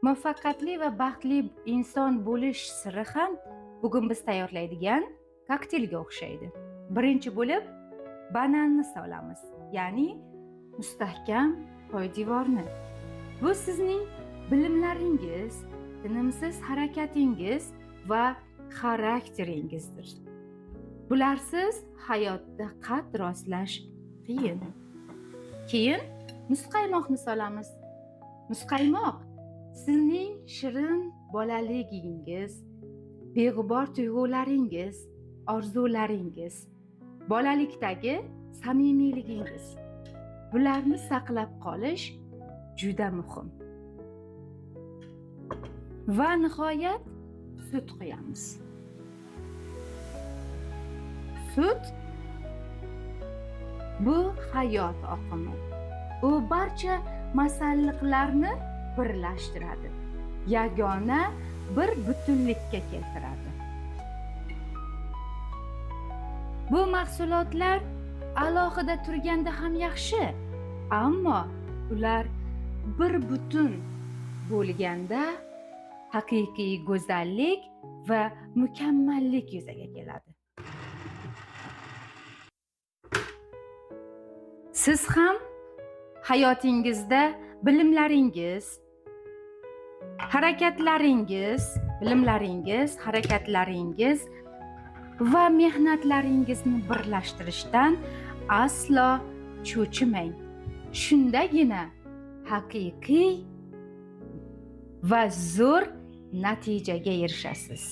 Muvaffaqiyatli va baxtli inson bo'lish siri ham bugun biz tayyorlaydigan kokteylga o'xshaydi. Birinchi bo'lib bananni solamiz, ya'ni mustahkam poydevorni. Bu sizning bilimlaringiz, tinimsiz harakatingiz va xarakteringizdir. Bularsiz hayotda qad rostlash qiyin. Keyin muzqaymoqni solamiz. Muzqaymoq sizning shirin bolaligingiz, beg'ubor tuyg'ularingiz, orzularingiz, bolalikdagi samimiyligingiz. Bularni saqlab qolish juda muhim. Va nihoyat sut quyamiz. Sut bu hayot oqimi. U barcha masalliqlarni birlashtiradi, yagona bir butunlikka keltiradi. Bu mahsulotlar alohida turganda ham yaxshi, ammo ular bir butun bo'lganda haqiqiy go'zallik va mukammallik yuzaga keladi. Siz ham hayotingizda bilimlaringiz, harakatlaringiz va mehnatlaringizni birlashtirishdan aslo cho'chimang. Shundagina haqiqiy va zo'r natijaga erishasiz.